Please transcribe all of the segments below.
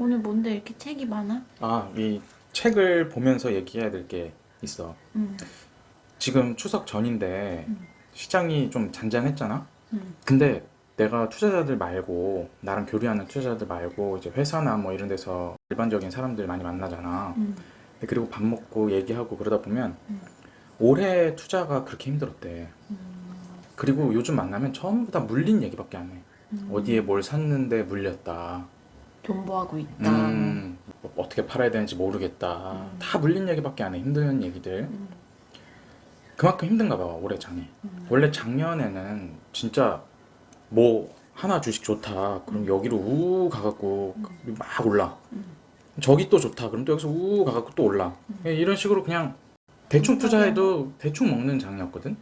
오늘 뭔데 이렇게 책이 많아? 이 책을 보면서 얘기해야 될 게 있어. 응, 지금 추석 전인데 응, 시장이 좀 잔잔했잖아? 응, 근데 내가 투자자들 말고, 나랑 교류하는 투자자들 말고, 이제 회사나 뭐 이런 데서 일반적인 사람들 많이 만나잖아. 응, 그리고 밥 먹고 얘기하고 그러다 보면 응, 올해 투자가 그렇게 힘들었대. 응, 그리고 요즘 만나면 전부 다 물린 얘기밖에 안 해. 어디에 응. 뭘 샀는데 물렸다. 존버하고 있다. 뭐. 어떻게 팔아야 되는지 모르겠다. 응, 다 물린 얘기밖에 안 해. 힘든 얘기들. 응, 그만큼 힘든가 봐, 올해 장이. 응, 원래 작년에는 진짜 뭐 하나 주식 좋다. 그럼 여기로 우 가갖고 막 올라. 응, 저기 또 좋다. 그럼 또 여기서 우 가갖고 또 올라. 응. 이런 식으로 그냥 대충 비슷하게 한 거? 투자해도 대충 먹는 장이었거든.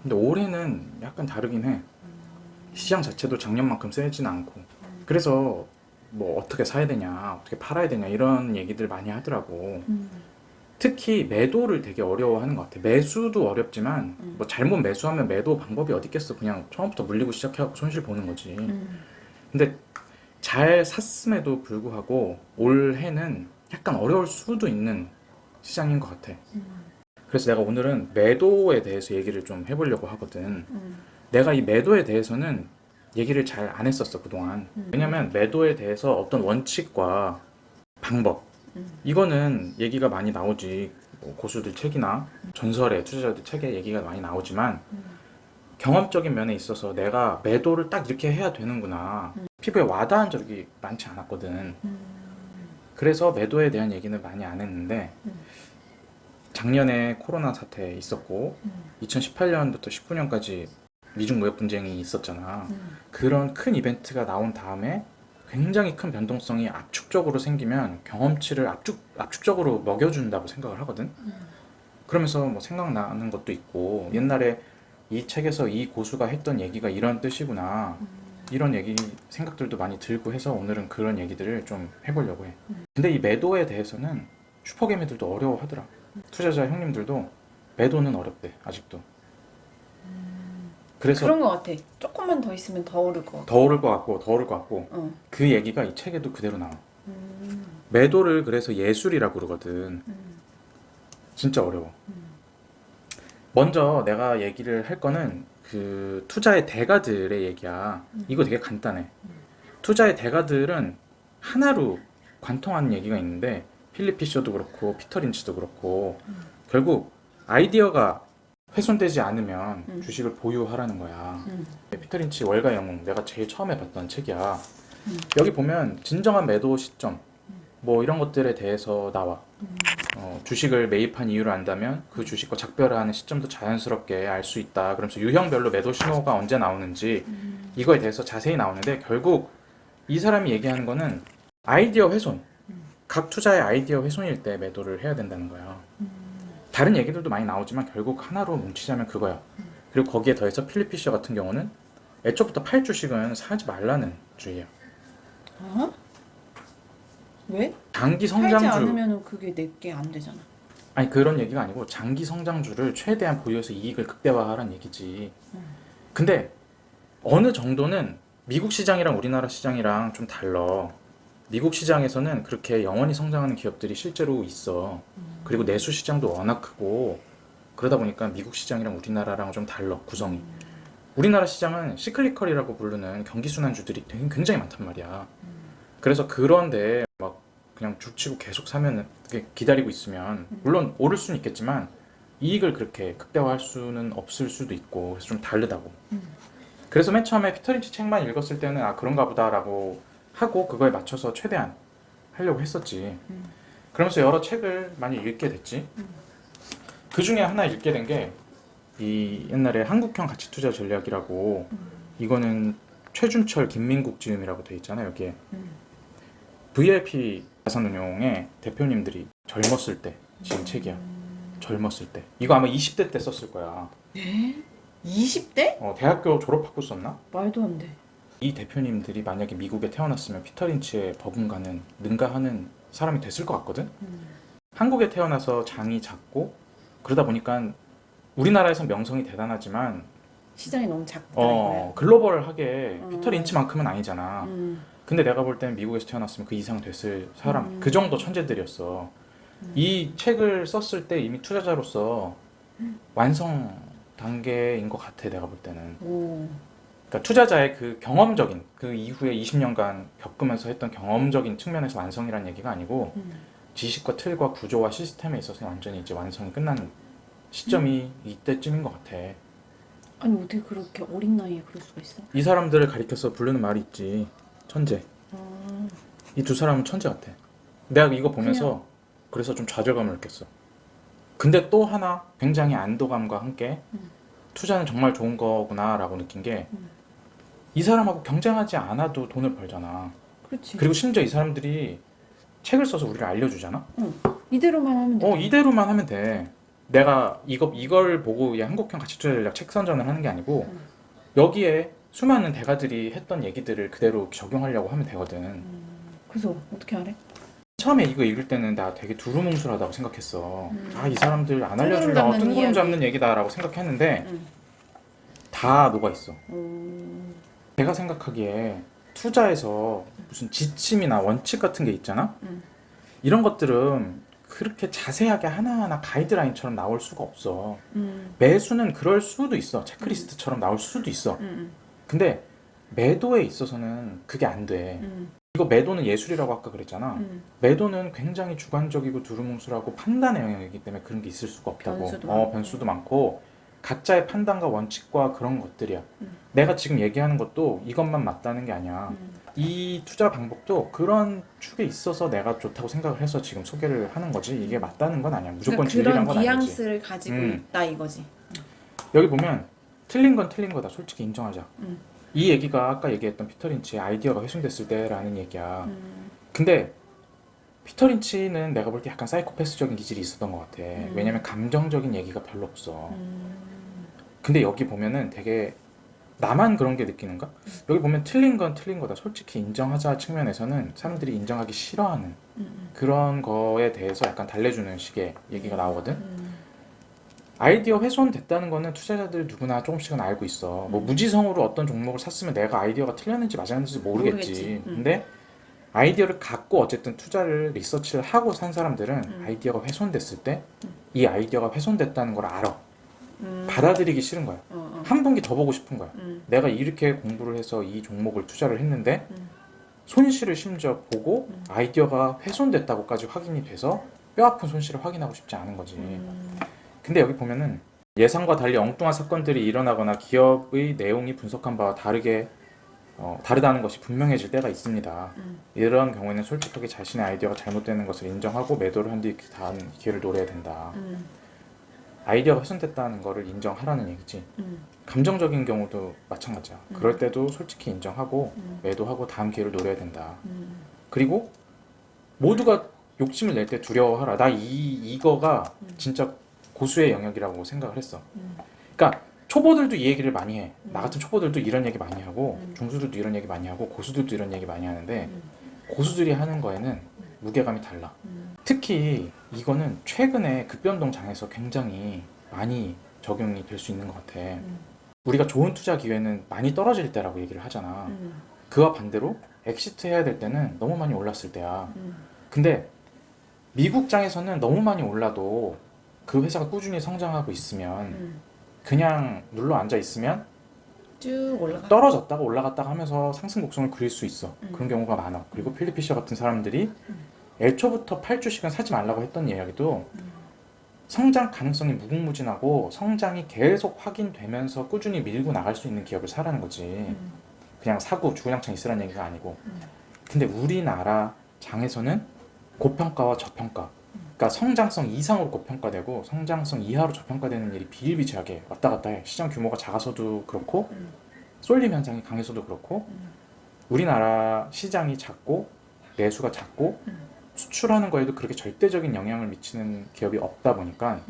근데 올해는 약간 다르긴 해. 시장 자체도 작년만큼 세진 않고. 그래서 뭐 어떻게 사야 되냐, 어떻게 팔아야 되냐 이런 얘기들 많이 하더라고. 응, 특히 매도를 되게 어려워하는 것 같아. 매수도 어렵지만 응, 뭐 잘못 매수하면 매도 방법이 어디 있겠어. 그냥 처음부터 물리고 시작해갖고 손실 보는 거지. 응, 근데 잘 샀음에도 불구하고 올해는 약간 어려울 수도 있는 시장인 것 같아. 응, 그래서 내가 오늘은 매도에 대해서 얘기를 좀 해보려고 하거든. 응, 내가 이 매도에 대해서는 얘기를 잘 안 했었어, 그동안. 응, 왜냐면 매도에 대해서 어떤 원칙과 방법, 응, 이거는 얘기가 많이 나오지. 뭐 고수들 책이나 전설의 투자자들 책에 얘기가 많이 나오지만 경험적인 면에 있어서 내가 매도를 딱 이렇게 해야 되는구나. 피부에 와닿은 적이 많지 않았거든. 응, 그래서 매도에 대한 얘기는 많이 안 했는데 응, 작년에 코로나 사태 있었고 응, 2018년부터 19년까지 미중 무역 분쟁이 있었잖아. 응, 그런 큰 이벤트가 나온 다음에 굉장히 큰 변동성이 압축적으로 생기면 경험치를 압축적으로 먹여준다고 생각을 하거든. 그러면서 뭐 생각나는 것도 있고 옛날에 이 책에서 이 고수가 했던 얘기가 이런 뜻이구나. 이런 얘기 생각들도 많이 들고 해서 오늘은 그런 얘기들을 좀 해보려고 해. 근데 이 매도에 대해서는 슈퍼개미들도 어려워하더라. 투자자 형님들도 매도는 어렵대, 아직도. 그래서 그런 거 같아. 조금만 더 있으면 더 오를 거 같고. 더 오를 것 같고 더 오를 것 같고 어. 그 얘기가 이 책에도 그대로 나와. 음, 매도를 그래서 예술이라고 그러거든. 음, 진짜 어려워. 먼저 내가 얘기를 할 거는 그 투자의 대가들의 얘기야. 이거 되게 간단해. 투자의 대가들은 하나로 관통하는 얘기가 있는데 필립 피셔도 그렇고 피터 린치도 그렇고 결국 아이디어가 훼손되지 않으면 주식을 보유하라는 거야. 음, 피터 린치 월가 영웅 내가 제일 처음에 봤던 책이야. 음, 여기 보면 진정한 매도 시점 뭐 이런 것들에 대해서 나와. 주식을 매입한 이유를 안다면 그 주식과 작별하는 시점도 자연스럽게 알 수 있다. 그러면서 유형별로 매도 신호가 언제 나오는지 이거에 대해서 자세히 나오는데 결국 이 사람이 얘기하는 거는 아이디어 훼손. 각 투자의 아이디어 훼손일 때 매도를 해야 된다는 거야. 다른 얘기들도 많이 나오지만 결국 하나로 뭉치자면 그거야. 그리고 거기에 더해서 필립 피셔 같은 경우는 애초부터 팔 주식은 사지 말라는 주의야. 어? 왜? 장기 팔지 성장주, 않으면 그게 내게 안 되잖아. 아니 그런 얘기가 아니고 장기 성장주를 최대한 보유해서 이익을 극대화하라는 얘기지. 근데 어느 정도는 미국 시장이랑 우리나라 시장이랑 좀 달라. 미국 시장에서는 그렇게 영원히 성장하는 기업들이 실제로 있어. 그리고 내수 시장도 워낙 크고 그러다 보니까 미국 시장이랑 우리나라랑 좀 달라, 구성이. 우리나라 시장은 시클리컬이라고 부르는 경기순환주들이 굉장히 많단 말이야. 그래서 그런데 막 그냥 죽치고 계속 사면은 기다리고 있으면 물론 오를 수는 있겠지만 이익을 그렇게 극대화할 수는 없을 수도 있고 그래서 좀 다르다고. 그래서 맨 처음에 피터린치 책만 읽었을 때는 아 그런가 보다라고 하고 그거에 맞춰서 최대한 하려고 했었지. 그러면서 여러 책을 많이 읽게 됐지. 그 중에 하나 읽게 된 게 이 옛날에 한국형 가치투자 전략이라고, 이거는 최준철 김민국 지음이라고 돼 있잖아요 여기에. VIP 자산운용의 대표님들이 젊었을 때 지은 책이야. 젊었을 때 이거 아마 20대 때 썼을 거야. 에? 20대? 대학교 졸업하고 썼나? 말도 안 돼. 이 대표님들이 만약에 미국에 태어났으면 피터 린치의 버금가는 능가하는 사람이 됐을 것 같거든? 한국에 태어나서 장이 작고 그러다 보니까 우리나라에선 명성이 대단하지만 시장이 너무 작다 이거야. 글로벌하게 음. 피터 린치만큼은 아니잖아. 음, 근데 내가 볼 때는 미국에서 태어났으면 그 이상 됐을 사람, 그 정도 천재들이었어. 이 책을 썼을 때 이미 투자자로서 완성 단계인 것 같아, 내가 볼 때는. 오. 그러니까 투자자의 그 경험적인, 그 이후에 20년간 겪으면서 했던 경험적인 측면에서 완성이라는 얘기가 아니고 지식과 틀과 구조와 시스템에 있어서 완전히 이제 완성이 끝난 시점이 이때쯤인 것 같아. 아니 어떻게 그렇게 어린 나이에 그럴 수가 있어? 이 사람들을 가리켜서 부르는 말이 있지. 천재. 아, 이 두 사람은 천재 같아. 내가 이거 보면서 그래서 좀 좌절감을 느꼈어. 근데 또 하나 굉장히 안도감과 함께 투자는 정말 좋은 거구나라고 느낀 게 이 사람하고 경쟁하지 않아도 돈을 벌잖아. 그렇지. 그리고 심지어 이 사람들이 책을 써서 우리를 알려주잖아. 이대로만 하면 돼. 이대로만 하면 돼. 내가 이걸 보고 이 한국형 가치투자 전략 책 선전을 하는 게 아니고 여기에 수많은 대가들이 했던 얘기들을 그대로 적용하려고 하면 되거든. 그래서 어떻게 하래? 처음에 이거 읽을 때는 나 되게 두루뭉술하다고 생각했어. 아, 이 사람들 안 뜬구름 알려주려고 잡는 뜬구름 이야기. 잡는 얘기다라고 생각했는데 음. 다 녹아있어. 오. 내가 생각하기에 투자에서 무슨 지침이나 원칙 같은 게 있잖아? 이런 것들은 그렇게 자세하게 하나하나 가이드라인처럼 나올 수가 없어. 매수는 그럴 수도 있어. 체크리스트처럼 나올 수도 있어. 근데 매도에 있어서는 그게 안 돼. 이거 매도는 예술이라고 아까 그랬잖아. 매도는 굉장히 주관적이고 두루뭉술하고 판단의 영역이기 때문에 그런 게 있을 수가 없다고. 변수도 많고. 변수도 많고 각자의 판단과 원칙과 그런 것들이야. 내가 지금 얘기하는 것도 이것만 맞다는 게 아니야. 이 투자 방법도 그런 축에 있어서 내가 좋다고 생각을 해서 지금 소개를 하는 거지. 이게 맞다는 건 아니야. 무조건 그러니까 진리란 그런 건 아니지. 뉘앙스를 가지고 있다 이거지. 여기 보면 틀린 건 틀린 거다. 솔직히 인정하자. 음. 이 얘기가 아까 얘기했던 피터 린치의 아이디어가 훼손됐을 때라는 얘기야. 근데 피터 린치는 내가 볼 때 약간 사이코패스적인 기질이 있었던 것 같아. 왜냐면 감정적인 얘기가 별로 없어. 근데 여기 보면은 되게 나만 그런 게 느끼는가? 여기 보면 틀린 건 틀린 거다. 솔직히 인정하자 측면에서는 사람들이 인정하기 싫어하는 그런 거에 대해서 약간 달래주는 식의 얘기가 나오거든. 아이디어 훼손됐다는 거는 투자자들 누구나 조금씩은 알고 있어. 뭐 무지성으로 어떤 종목을 샀으면 내가 아이디어가 틀렸는지 맞았는지 모르겠지. 근데 아이디어를 갖고 어쨌든 투자를 리서치를 하고 산 사람들은 아이디어가 훼손됐을 때 이 아이디어가 훼손됐다는 걸 알아. 받아들이기 싫은 거야. 한 분기 더 보고 싶은 거야. 내가 이렇게 공부를 해서 이 종목을 투자를 했는데 손실을 심지어 보고 아이디어가 훼손됐다고까지 확인이 돼서 뼈아픈 손실을 확인하고 싶지 않은 거지. 근데 여기 보면은 예상과 달리 엉뚱한 사건들이 일어나거나 기업의 내용이 분석한 바와 다르다는 것이 분명해질 때가 있습니다. 이런 경우에는 솔직하게 자신의 아이디어가 잘못되는 것을 인정하고 매도를 한 뒤 다음 기회를 노려야 된다. 아이디어가 훼손됐다는 거를 인정하라는 얘기지. 감정적인 경우도 마찬가지야. 그럴 때도 솔직히 인정하고 매도하고 다음 기회를 노려야 된다. 그리고 모두가 욕심을 낼 때 두려워하라. 나 이거가 진짜 고수의 영역이라고 생각을 했어. 그러니까 초보들도 이 얘기를 많이 해. 나 같은 초보들도 이런 얘기 많이 하고 중수들도 이런 얘기 많이 하고 고수들도 이런 얘기 많이 하는데 고수들이 하는 거에는 무게감이 달라. 특히 이거는 최근에 급변동 장에서 굉장히 많이 적용이 될 수 있는 것 같아. 우리가 좋은 투자 기회는 많이 떨어질 때라고 얘기를 하잖아. 그와 반대로 엑시트 해야 될 때는 너무 많이 올랐을 때야. 근데 미국 장에서는 너무 많이 올라도 그 회사가 꾸준히 성장하고 있으면 그냥 눌러 앉아 있으면 쭉 올라가. 떨어졌다가 올라갔다가 하면서 상승 곡선을 그릴 수 있어. 그런 경우가 많아. 그리고 필립 피셔 같은 사람들이 애초부터 8주씩은 사지 말라고 했던 이야기도 성장 가능성이 무궁무진하고 성장이 계속 확인되면서 꾸준히 밀고 나갈 수 있는 기업을 사라는 거지. 그냥 사고 주구장창 있으라는 얘기가 아니고. 근데 우리나라 장에서는 고평가와 저평가, 그러니까 성장성 이상으로 고평가되고 성장성 이하로 저평가되는 일이 비일비재하게 왔다 갔다 해. 시장 규모가 작아서도 그렇고 쏠림 현상이 강해서도 그렇고 우리나라 시장이 작고 내수가 작고 수출하는 거에도 그렇게 절대적인 영향을 미치는 기업이 없다 보니까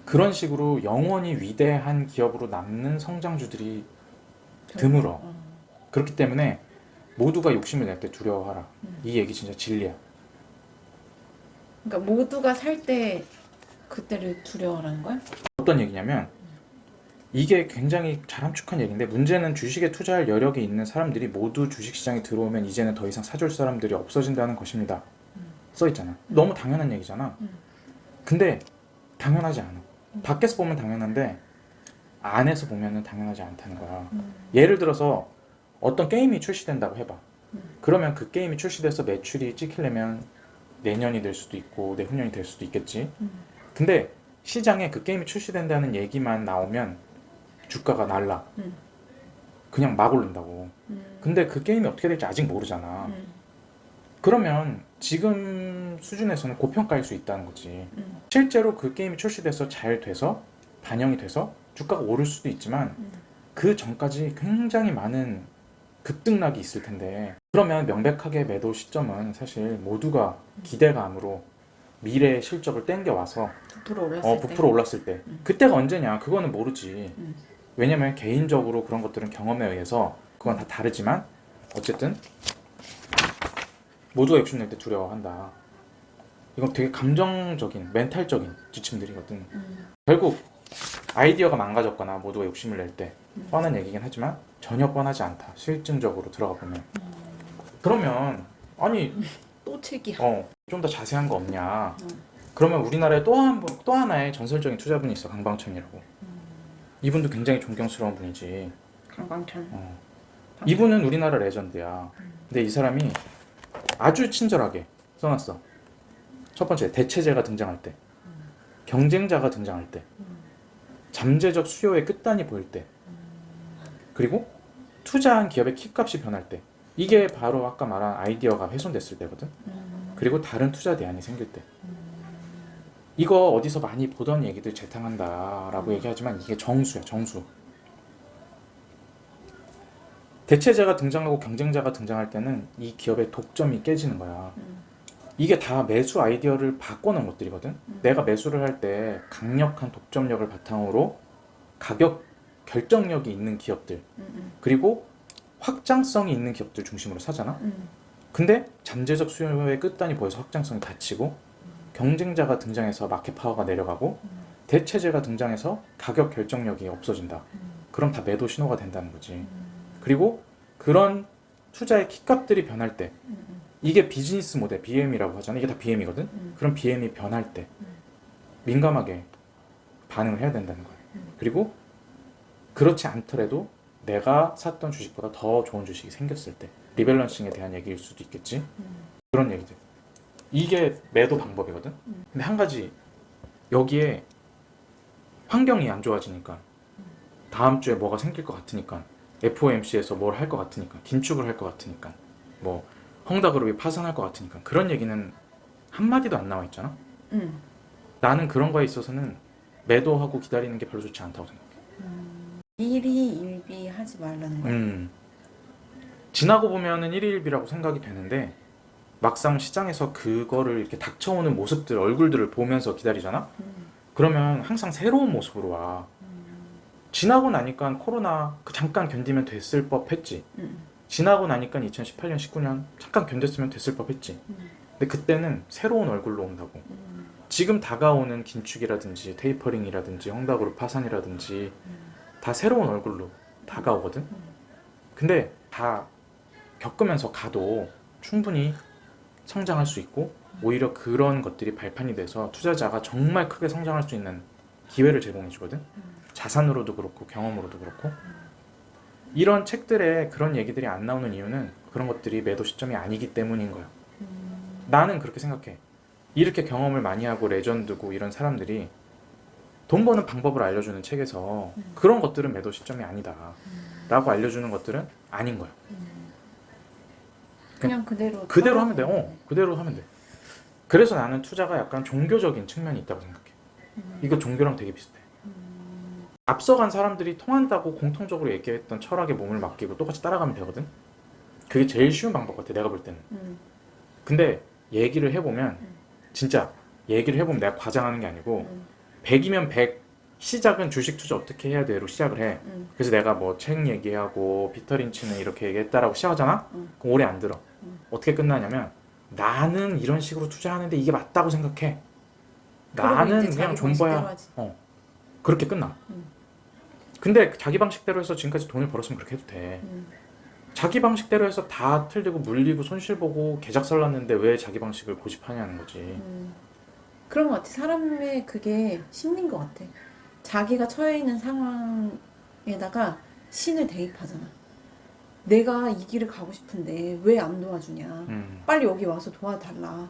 그런 식으로 영원히 위대한 기업으로 남는 성장주들이 드물어. 그렇기 때문에 모두가 욕심을 낼 때 두려워하라. 이 얘기 진짜 진리야. 그러니까 모두가 살 때 그때를 두려워하는 거야? 어떤 얘기냐면 이게 굉장히 잘 함축한 얘기인데 문제는 주식에 투자할 여력이 있는 사람들이 모두 주식시장에 들어오면 이제는 더 이상 사줄 사람들이 없어진다는 것입니다. 써있잖아. 너무 당연한 얘기잖아. 근데 당연하지 않아. 밖에서 보면 당연한데 안에서 보면은 당연하지 않다는 거야. 예를 들어서 어떤 게임이 출시된다고 해봐. 그러면 그 게임이 출시돼서 매출이 찍히려면 내년이 될 수도 있고 내후년이 될 수도 있겠지. 근데 시장에 그 게임이 출시된다는 얘기만 나오면 주가가 날라. 그냥 막 오른다고. 근데 그 게임이 어떻게 될지 아직 모르잖아. 그러면 지금 수준에서는 고평가일 수 있다는 거지. 실제로 그 게임이 출시돼서 잘 돼서 반영이 돼서 주가가 오를 수도 있지만 그 전까지 굉장히 많은 급등락이 있을 텐데 그러면 명백하게 매도 시점은 사실 모두가 기대감으로 미래의 실적을 땡겨와서 부풀어 올랐을 때. 부풀어 올랐을 때 그때가 언제냐 그거는 모르지. 왜냐면 개인적으로 그런 것들은 경험에 의해서 그건 다 다르지만 어쨌든 모두가 욕심낼 때 두려워한다. 이건 되게 감정적인 멘탈적인 지침들이거든. 결국 아이디어가 망가졌거나 모두가 욕심을 낼 때 뻔한 얘기긴 하지만 전혀 뻔하지 않다. 실증적으로 들어가 보면. 그러면 아니 또 책이야. 좀 더 자세한 거 없냐. 그러면 우리나라에 또 하나의 전설적인 투자분이 있어. 강방천이라고. 이분도 굉장히 존경스러운 분이지. 강광천. 이분은 우리나라 레전드야. 근데 이 사람이 아주 친절하게 써놨어. 첫 번째, 대체제가 등장할 때, 경쟁자가 등장할 때, 잠재적 수요의 끝단이 보일 때, 그리고 투자한 기업의 키값이 변할 때. 이게 바로 아까 말한 아이디어가 훼손됐을 때거든. 그리고 다른 투자 대안이 생길 때. 이거 어디서 많이 보던 얘기들 재탕한다라고 얘기하지만 이게 정수야, 정수. 대체제가 등장하고 경쟁자가 등장할 때는 이 기업의 독점이 깨지는 거야. 이게 다 매수 아이디어를 바꿔놓은 것들이거든. 내가 매수를 할 때 강력한 독점력을 바탕으로 가격 결정력이 있는 기업들 그리고 확장성이 있는 기업들 중심으로 사잖아. 근데 잠재적 수요의 끝단이 보여서 확장성이 닫히고 경쟁자가 등장해서 마켓 파워가 내려가고 대체제가 등장해서 가격 결정력이 없어진다. 그럼 다 매도 신호가 된다는 거지. 그리고 그런 투자의 키값들이 변할 때 이게 비즈니스 모델, BM이라고 하잖아. 이게 다 BM이거든. 그럼 BM이 변할 때 민감하게 반응을 해야 된다는 거야. 그리고 그렇지 않더라도 내가 샀던 주식보다 더 좋은 주식이 생겼을 때 리밸런싱에 대한 얘기일 수도 있겠지. 그런 얘기들. 이게 매도 방법이거든. 근데 한 가지 여기에 환경이 안 좋아지니까 다음 주에 뭐가 생길 것 같으니까 FOMC에서 뭘 할 것 같으니까 긴축을 할 것 같으니까 뭐 헝다그룹이 파산할 것 같으니까 그런 얘기는 한마디도 안 나와 있잖아. 나는 그런 거에 있어서는 매도하고 기다리는 게 별로 좋지 않다고 생각해. 일희일비 하지 말라는 거야. 지나고 보면은 일희일비라고 생각이 되는데 막상 시장에서 그거를 이렇게 닥쳐오는 모습들, 얼굴들을 보면서 기다리잖아? 그러면 항상 새로운 모습으로 와. 지나고 나니까 코로나 그 잠깐 견디면 됐을 법 했지. 지나고 나니까 2018년, 19년 잠깐 견뎠으면 됐을 법 했지. 근데 그때는 새로운 얼굴로 온다고. 지금 다가오는 긴축이라든지 테이퍼링이라든지 헝다그룹 파산이라든지 다 새로운 얼굴로 다가오거든. 근데 다 겪으면서 가도 충분히 성장할 수 있고 오히려 그런 것들이 발판이 돼서 투자자가 정말 크게 성장할 수 있는 기회를 제공해 주거든. 자산으로도 그렇고 경험으로도 그렇고. 이런 책들에 그런 얘기들이 안 나오는 이유는 그런 것들이 매도 시점이 아니기 때문인 거야. 나는 그렇게 생각해. 이렇게 경험을 많이 하고 레전드고 이런 사람들이 돈 버는 방법을 알려주는 책에서 그런 것들은 매도 시점이 아니다 라고 알려주는 것들은 아닌 거야. 그냥 그대로 하면 돼. 그대로 하면 돼. 그래서 나는 투자가 약간 종교적인 측면이 있다고 생각해. 이거 종교랑 되게 비슷해. 앞서간 사람들이 통한다고 공통적으로 얘기했던 철학에 몸을 맡기고 똑같이 따라가면 되거든. 그게 제일 쉬운 방법 같아, 내가 볼 때는. 근데 얘기를 해보면 진짜 얘기를 해보면 내가 과장하는 게 아니고 100이면 100 시작은 주식 투자 어떻게 해야 돼로 시작을 해. 그래서 내가 뭐 책 얘기하고 피터 린치는 이렇게 얘기했다라고 시작하잖아. 그럼 오래 안 들어. 어떻게 끝나냐면 나는 이런 식으로 투자하는데 이게 맞다고 생각해. 나는 그냥 존버야. 그렇게 끝나. 근데 자기 방식대로 해서 지금까지 돈을 벌었으면 그렇게 해도 돼. 자기 방식대로 해서 다 틀리고 물리고 손실보고 개작살 났는데 왜 자기 방식을 고집하냐는 거지. 그런 것 같아. 사람의 그게 심리인 것 같아. 자기가 처해 있는 상황에다가 신을 대입하잖아. 내가 이 길을 가고 싶은데 왜 안 도와주냐. 빨리 여기 와서 도와달라.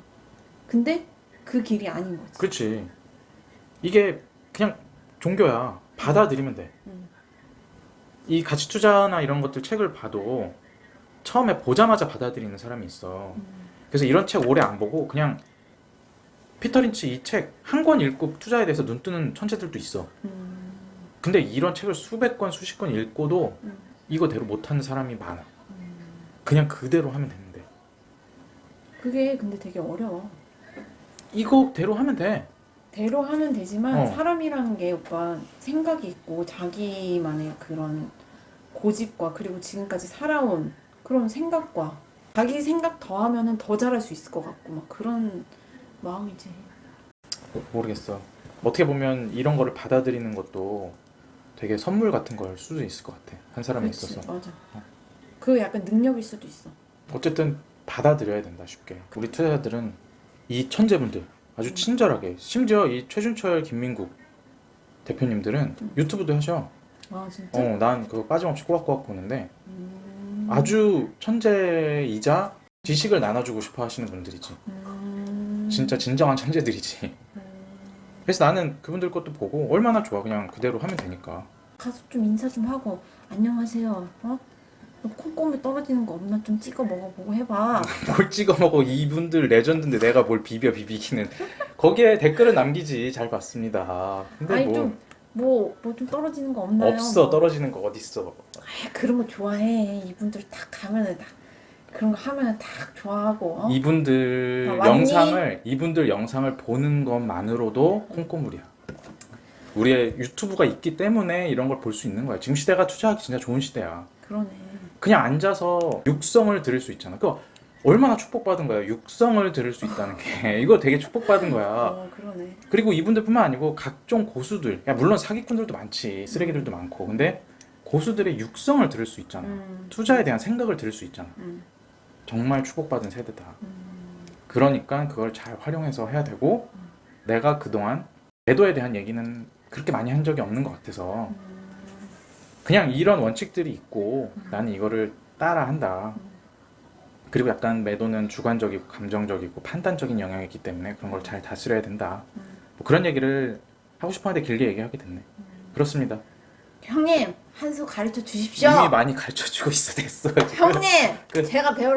근데 그 길이 아닌 거지. 그렇지. 이게 그냥 종교야. 받아들이면 돼. 이 가치 투자나 이런 것들 책을 봐도 처음에 보자마자 받아들이는 사람이 있어. 그래서 이런 책 오래 안 보고 그냥 피터 린치 이 책 한 권 읽고 투자에 대해서 눈 뜨는 천재들도 있어. 근데 이런 책을 수백 권, 수십 권 읽고도 이거대로 못하는 사람이 많아. 그냥 그대로 하면 되는데. 그게 근데 되게 어려워. 이거대로 하면 돼. 대로 하면 되지만 어. 사람이라는 게 오빠 생각이 있고 자기만의 그런 고집과 그리고 지금까지 살아온 그런 생각과 자기 생각 더하면은 더 잘할 수 있을 것 같고 막 그런 마음이지. 모르겠어. 어떻게 보면 이런 거를 받아들이는 것도 되게 선물 같은 걸 수도 있을 것 같아. 한 사람에 그치, 있어서. 맞아. 그 약간 능력일 수도 있어. 어쨌든 받아들여야 된다 쉽게. 우리 투자자들은 이 천재분들 아주 친절하게, 심지어 이 최준철, 김민국 대표님들은 유튜브도 하셔. 아 진짜? 난 그거 빠짐없이 꼬박꼬박 보는데 아주 천재이자 지식을 나눠주고 싶어 하시는 분들이지. 진짜 진정한 천재들이지. 그래서 나는 그분들 것도 보고 얼마나 좋아. 그냥 그대로 하면 되니까. 가서 좀 인사 좀 하고 안녕하세요. 콩고물 떨어지는 거 없나 좀 찍어 먹어보고 해봐. 뭘 찍어 먹어. 이분들 레전드인데 내가 뭘 비비기는. 거기에 댓글을 남기지. 잘 봤습니다. 근데 아니 뭐 뭐 좀 떨어지는 거 없나요? 없어. 뭐. 떨어지는 거 어딨어. 그런 거 좋아해. 이분들 딱 가면은 딱 그런 거 하면은 딱 좋아하고. 이분들 영상을 보는 것만으로도 콩고물이야. 우리의 유튜브가 있기 때문에 이런 걸 볼 수 있는 거야. 지금 시대가 투자하기 진짜 좋은 시대야. 그러네. 그냥 앉아서 육성을 들을 수 있잖아. 그 얼마나 축복받은 거야. 육성을 들을 수 있다는 게 이거 되게 축복받은 거야. 그러네. 그리고 이분들뿐만 아니고 각종 고수들, 야 물론 사기꾼들도 많지, 쓰레기들도 많고, 근데 고수들의 육성을 들을 수 있잖아. 투자에 대한 생각을 들을 수 있잖아. 정말 축복받은 세대다. 그러니까 그걸 잘 활용해서 해야 되고, 내가 그동안 매도에 대한 얘기는 그렇게 많이 한 적이 없는 것 같아서 그냥 이런 원칙들이 있고 나는 이거를 따라 한다. 그리고 약간 매도는 주관적이고 감정적이고 판단적인 영역이 있기 때문에 그런 걸 잘 다스려야 된다. 뭐 그런 얘기를 하고 싶었는데 길게 얘기하게 됐네. 그렇습니다. 형님 한 수 가르쳐 주십시오. 이미 많이 가르쳐주고 있어. 됐어. 형님 끝. 제가 배우러